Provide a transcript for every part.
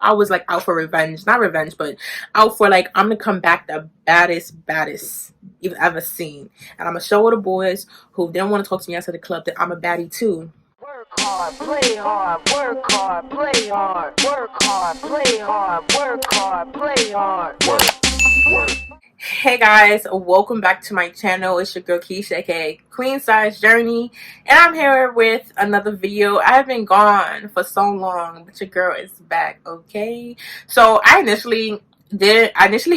I was like out for revenge, not revenge, but out for like I'm gonna come back the baddest you've ever seen, and I'm gonna show all the boys who didn't want to talk to me outside the club that I'm a baddie too. Work hard, play hard, work hard, play hard, work hard, play hard, work hard, play hard. Work. Hey guys, welcome back to my channel. It's your girl Keisha, aka Queen Size Journey, and I'm here with another video. I've been gone for so long, but your girl is back. Okay, so I initially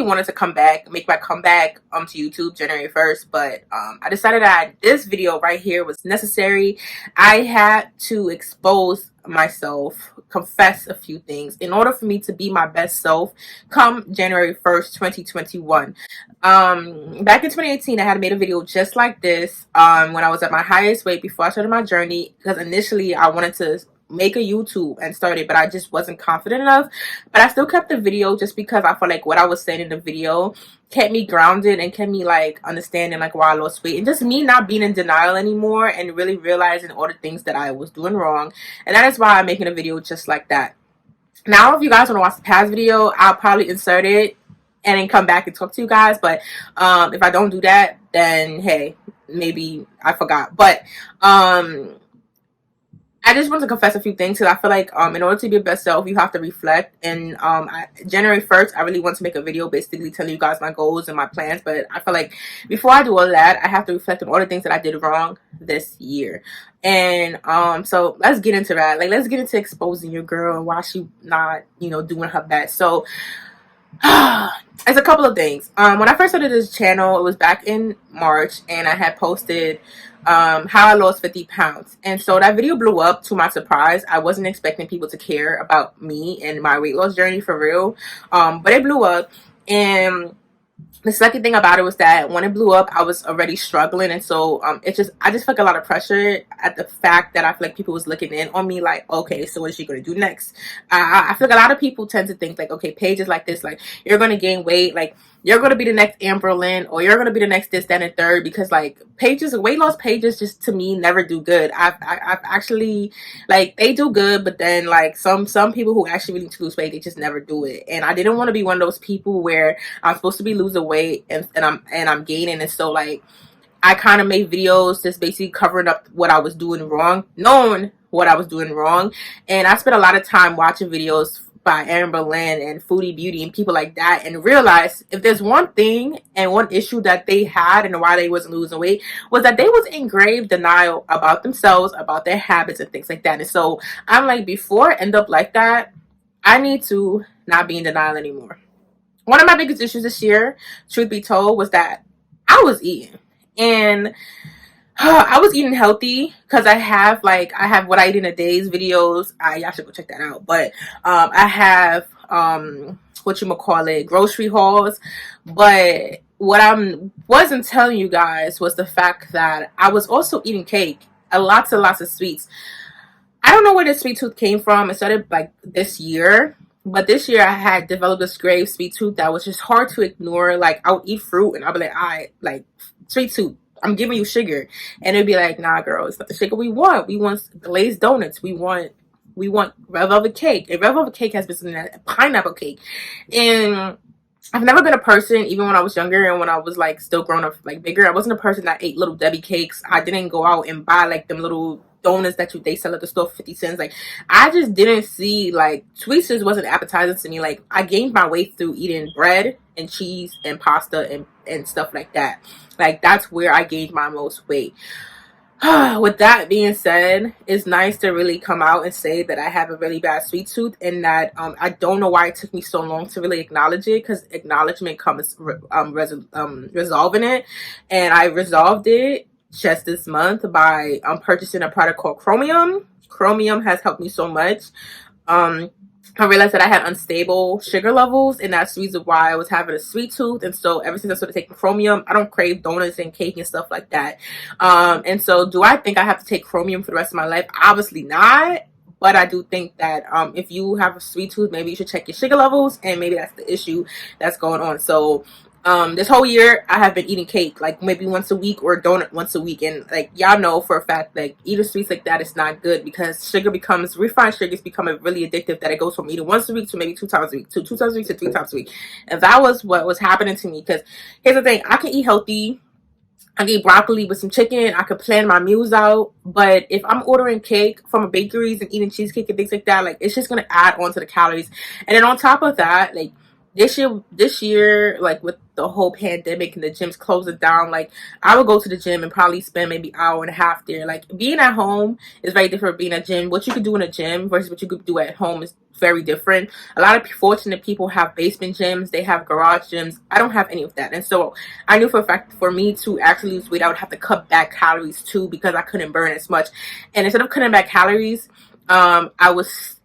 wanted to come back, make my comeback to YouTube January 1st, but I decided that this video right here was necessary. I had to expose myself, confess a few things in order for me to be my best self come January 1st, 2021. Back in 2018, I had made a video just like this when I was at my highest weight before I started my journey, because initially I wanted to make a YouTube and start it, but I just wasn't confident enough. But I still kept the video just because I felt like what I was saying in the video kept me grounded and kept me like understanding like why I lost weight, and just me not being in denial anymore and really realizing all the things that I was doing wrong. And that is why I'm making a video just like that. Now if you guys want to watch the past video, I'll probably insert it and then come back and talk to you guys. But if I don't do that, then hey, maybe I forgot. But I just want to confess a few things, because I feel like in order to be your best self, you have to reflect. And January 1st, I really want to make a video basically telling you guys my goals and my plans. But I feel like before I do all that, I have to reflect on all the things that I did wrong this year. And so let's get into that. Like, let's get into exposing your girl and why she not, doing her best. So it's a couple of things. When I first started this channel, it was back in March, and I had posted how I lost 50 pounds. And so that video blew up, to my surprise. I wasn't expecting people to care about me and my weight loss journey for real. But it blew up. And the second thing about it was that when it blew up, I was already struggling. And so I just felt a lot of pressure at the fact that I feel like people was looking in on me like, okay, so what is she going to do next? I feel like a lot of people tend to think like, okay, pages like this, like you're going to gain weight, like you're going to be the next Amber Lynn, or you're going to be the next this, that, and third, because like pages, weight loss pages just to me never do good. I've actually, like, they do good, but then like some people who actually really need to lose weight, they just never do it. And I didn't want to be one of those people where I'm supposed to be losing weight and I'm gaining. And so like I kind of made videos just basically covering up what I was doing wrong, knowing what I was doing wrong. And I spent a lot of time watching videos by Amber Lynn and Foodie Beauty and people like that, and realized if there's one thing and one issue that they had and why they wasn't losing weight, was that they was in grave denial about themselves, about their habits and things like that. And so I'm like, before I end up like that, I need to not be in denial anymore. One of my biggest issues this year, truth be told, was that I was eating. And I was eating healthy, because I have what I eat in a day's videos. Y'all should go check that out. But I have grocery hauls. But what I wasn't telling you guys was the fact that I was also eating cake, lots and lots of sweets. I don't know where this sweet tooth came from. It started like this year. But this year I had developed this grave sweet tooth that was just hard to ignore. Like, I would eat fruit and I'd be like, like, sweet tooth, I'm giving you sugar. And it'd be like, nah, girl, it's not the sugar we want. We want glazed donuts. We want red velvet cake. And red velvet cake has been something that pineapple cake. And I've never been a person, even when I was younger and when I was like still growing up, like bigger, I wasn't a person that ate Little Debbie cakes. I didn't go out and buy like them little donuts that they sell at the store for 50 cents. Like, I just didn't see, like, sweets just wasn't appetizing to me. Like, I gained my weight through eating bread and cheese and pasta and stuff like that. Like, that's where I gained my most weight. With that being said, it's nice to really come out and say that I have a really bad sweet tooth, and that I don't know why it took me so long to really acknowledge it, because acknowledgement comes resolving it. And I resolved it just this month by purchasing a product called Chromium. Chromium has helped me so much. I realized that I had unstable sugar levels, and that's the reason why I was having a sweet tooth. And so ever since I started taking Chromium, I don't crave donuts and cake and stuff like that. And so do I think I have to take Chromium for the rest of my life? Obviously not. But I do think that if you have a sweet tooth, maybe you should check your sugar levels, and maybe that's the issue that's going on. So This whole year I have been eating cake like maybe once a week or donut once a week, and like y'all know for a fact like eating sweets like that is not good because sugar becomes refined sugars become really addictive, that it goes from eating once a week to maybe 2 times a week to 2 times a week to 3 times a week. And that was what was happening to me, because here's the thing, I can eat healthy, I can eat broccoli with some chicken, I could plan my meals out, but if I'm ordering cake from a bakeries and eating cheesecake and things like that, like it's just gonna add on to the calories. And then on top of that, like this year, like with the whole pandemic and the gyms closing down, like I would go to the gym and probably spend maybe an hour and a half there. Like being at home is very different from being at gym. What you could do in a gym versus what you could do at home is very different. A lot of fortunate people have basement gyms, they have garage gyms. I don't have any of that. And so I knew for a fact for me to actually lose weight, I would have to cut back calories too, because I couldn't burn as much. And instead of cutting back calories, I was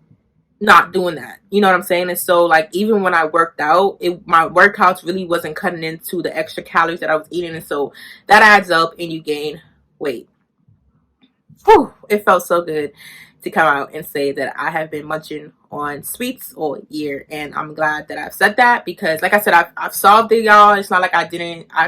not doing that. You know what I'm saying? And so like even when I worked out, my workouts really wasn't cutting into the extra calories that I was eating. And so that adds up and you gain weight. Whew, it felt so good to come out and say that I have been munching on sweets all year, and I'm glad that I've said that, because like I said, I've solved it, y'all. It's not like I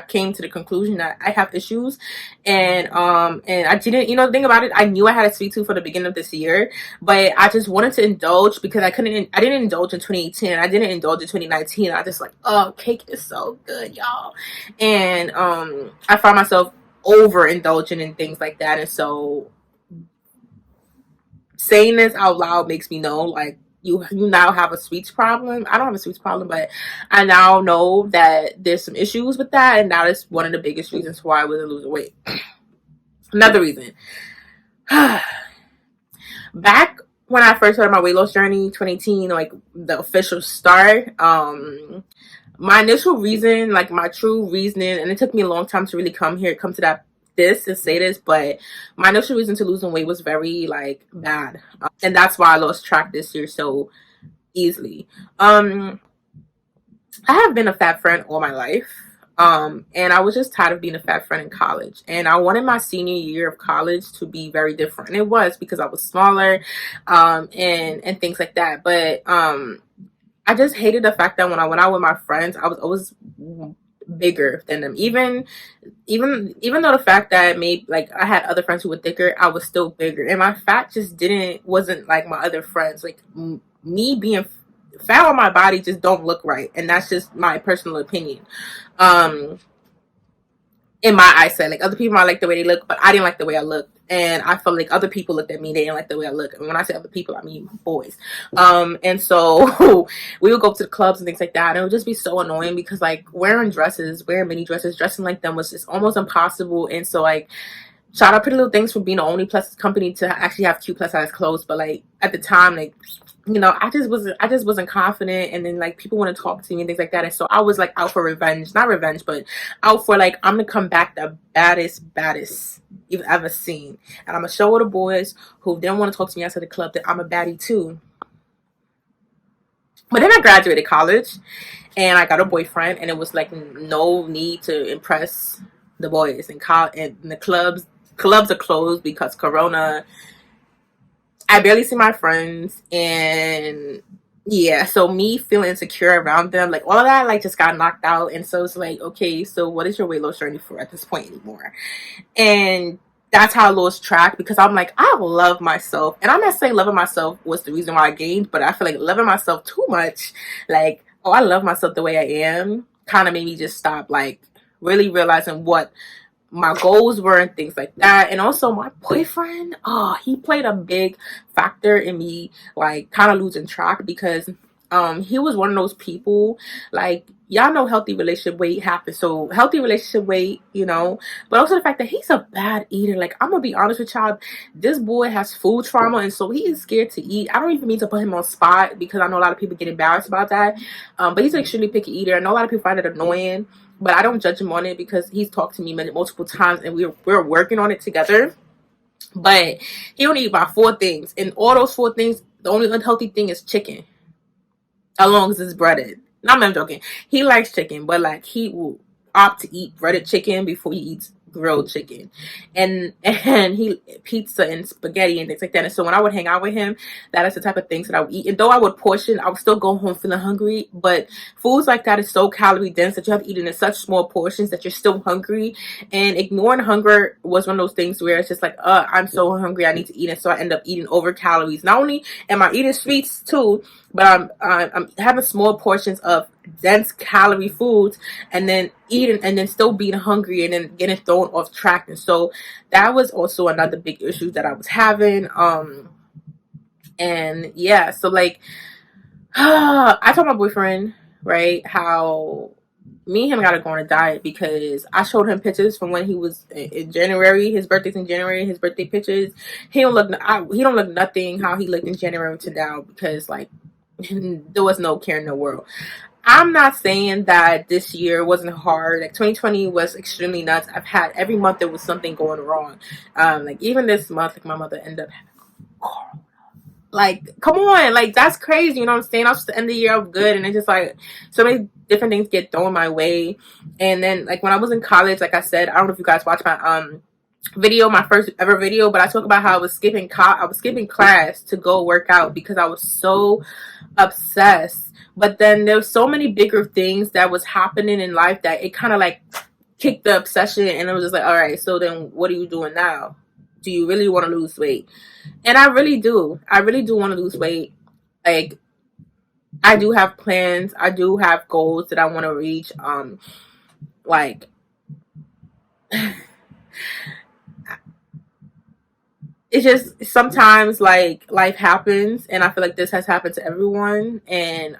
came to the conclusion that I have issues, and I didn't, you know, the thing about it, I knew I had a sweet tooth for the beginning of this year, but I just wanted to indulge because I didn't indulge in 2018, I didn't indulge in 2019. I just like, oh, cake is so good, y'all. And I found myself overindulging in things like that. And so saying this out loud makes me know like you now have a sweets problem. I don't have a sweets problem, but I now know that there's some issues with that, and that is one of the biggest reasons why I wasn't losing weight. Another reason. Back when I first started my weight loss journey, 2018, like the official start, my initial reason, like my true reasoning, and it took me a long time to really come to that this and say this, but my initial reason to losing weight was very like bad, and that's why I lost track this year so easily. I have been a fat friend all my life, and I was just tired of being a fat friend in college, and I wanted my senior year of college to be very different, and it was because I was smaller, and things like that. But I just hated the fact that when I went out with my friends, I was always bigger than them. Even though the fact that maybe like I had other friends who were thicker, I was still bigger, and my fat just wasn't like my other friends. Like me being fat on my body just don't look right, and that's just my personal opinion. In my eyesight, like other people might like the way they look, but I didn't like the way I looked, and I felt like other people looked at me, they didn't like the way I look. And when I say other people, I mean boys. And so we would go to the clubs and things like that, and it would just be so annoying because like wearing mini dresses, dressing like them was just almost impossible. And so like shout out Pretty Little Things for being the only plus company to actually have cute plus size clothes, but like at the time, like, you know, I just wasn't confident, and then like people want to talk to me and things like that, and so I was like out for revenge, not revenge, but out for like I'm gonna come back the baddest you've ever seen, and I'm gonna show all the boys who didn't want to talk to me outside the club that I'm a baddie too. But then I graduated college, and I got a boyfriend, and it was like no need to impress the boys, and the clubs are closed because Corona. I barely see my friends, and yeah, so me feeling insecure around them, like all of that, like just got knocked out. And so it's like, okay, so what is your weight loss journey for at this point anymore? And that's how I lost track, because I'm like, I love myself, and I'm not saying loving myself was the reason why I gained, but I feel like loving myself too much, like, oh, I love myself the way I am, kind of made me just stop like really realizing what my goals were and things like that. And also my boyfriend, he played a big factor in me like kind of losing track, because he was one of those people, like, y'all know healthy relationship weight happens, so healthy relationship weight, you know, but also the fact that he's a bad eater. Like, I'm gonna be honest with y'all, this boy has food trauma, and so he is scared to eat. I don't even mean to put him on spot, because I know a lot of people get embarrassed about that, but he's an extremely picky eater. I know a lot of people find it annoying, but I don't judge him on it, because he's talked to me multiple times, and we're working on it together. But he only eat about 4 things, and all those 4 things, the only unhealthy thing is chicken, as long as it's breaded. No, I'm joking. He likes chicken, but like he will opt to eat breaded chicken before he eats grilled chicken, and he pizza and spaghetti and things like that. And so when I would hang out with him, that is the type of things that I would eat. And though I would portion, I would still go home feeling hungry. But foods like that is so calorie dense that you have to eat it in such small portions that you're still hungry. And ignoring hunger was one of those things where it's just like, I'm so hungry, I need to eat. And so I end up eating over calories. Not only am I eating sweets too, but I'm having small portions of dense calorie foods, and then eating, and then still being hungry, and then getting thrown off track. And so that was also another big issue that I was having. And yeah, so like, I told my boyfriend, right, how me and him gotta go on a diet, because I showed him pictures from when he was in January. His birthday's in January. His birthday pictures, he don't look nothing how he looked in January to now, because like there was no care in the world. I'm not saying that this year wasn't hard. Like 2020 was extremely nuts. I've had every month there was something going wrong. Like even this month, like my mother ended up having, like, come on, like that's crazy. You know what I'm saying? I was just the end of the year, I was good, and it's just like so many different things get thrown my way. And then like when I was in college, like I said, I don't know if you guys watched my video, my first ever video, but I talk about how I was skipping class to go work out because I was so obsessed. But then there's so many bigger things that was happening in life that it kind of like kicked the obsession, and it was just like, all right, so then what are you doing now? Do you really want to lose weight? And I really do want to lose weight. Like I do have plans, I do have goals that I want to reach. Like it's just sometimes like life happens, and I feel like this has happened to everyone. And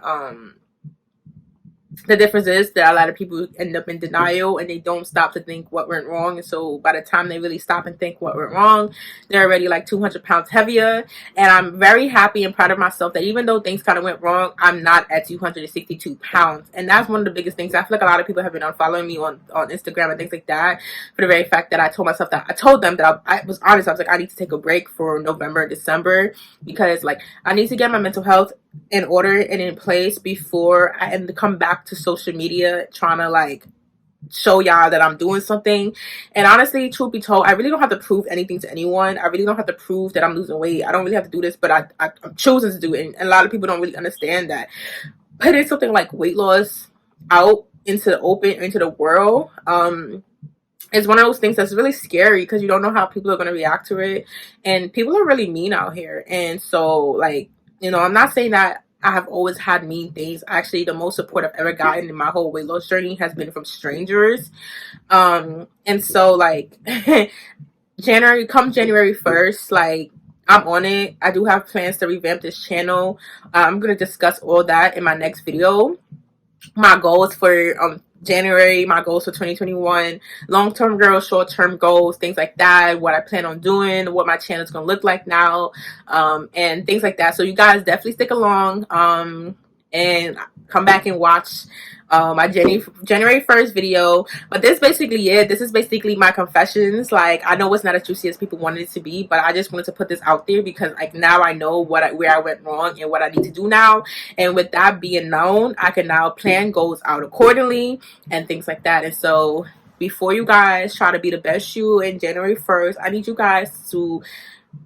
the difference is that a lot of people end up in denial, and they don't stop to think what went wrong. And so by the time they really stop and think what went wrong, they're already like 200 pounds heavier. And I'm very happy and proud of myself that even though things kind of went wrong, I'm not at 262 pounds. And that's one of the biggest things. I feel like a lot of people have been unfollowing me on Instagram and things like that, for the very fact that I told them that I was honest. I was like, I need to take a break for November and December, because like I need to get my mental health in order and in place before I end to come back to social media trying to like show y'all that I'm doing something. And honestly, truth be told, I really don't have to prove anything to anyone. I really don't have to prove that I'm losing weight. I don't really have to do this, but I'm choosing to do it. And a lot of people don't really understand that. Putting something like weight loss out into the open, into the world, it's one of those things that's really scary, because you don't know how people are going to react to it. And people are really mean out here. And so like, you know, I'm not saying that I have always had mean things. Actually, the most support I've ever gotten in my whole weight loss journey has been from strangers. And so like January 1st, like I'm on it. I do have plans to revamp this channel. I'm going to discuss all that in my next video. My goals for January, my goals for 2021, long-term goals, short-term goals, things like that, what I plan on doing, what my channel is going to look like now, and things like that. So you guys definitely stick along and come back and watch my January 1st video. But this basically it. This is basically my confessions. Like I know it's not as juicy as people wanted it to be, but I just wanted to put this out there because like now I know where I went wrong and what I need to do now. And with that being known, I can now plan goals out accordingly and things like that. And so before you guys try to be the best you in January 1st, I need you guys to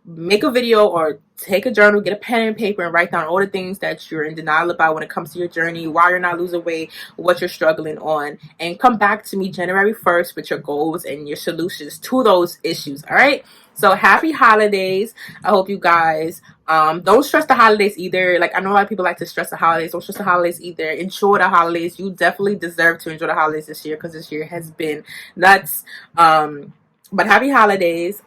make a video or take a journal, get a pen and paper, and write down all the things that you're in denial about when it comes to your journey, why you're not losing weight, what you're struggling on, and come back to me January 1st with your goals and your solutions to those issues. All right, so happy holidays. I hope you guys don't stress the holidays either. Like I know a lot of people like to stress the holidays. Don't stress the holidays either. Enjoy the holidays. You definitely deserve to enjoy the holidays this year, because this year has been nuts. But happy holidays.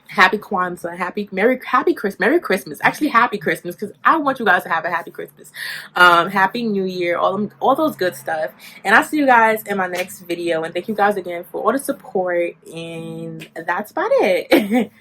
Happy Kwanzaa, Merry Christmas. Actually, Happy Christmas, because I want you guys to have a Happy Christmas. Happy New Year, all those good stuff. And I'll see you guys in my next video. And thank you guys again for all the support. And that's about it.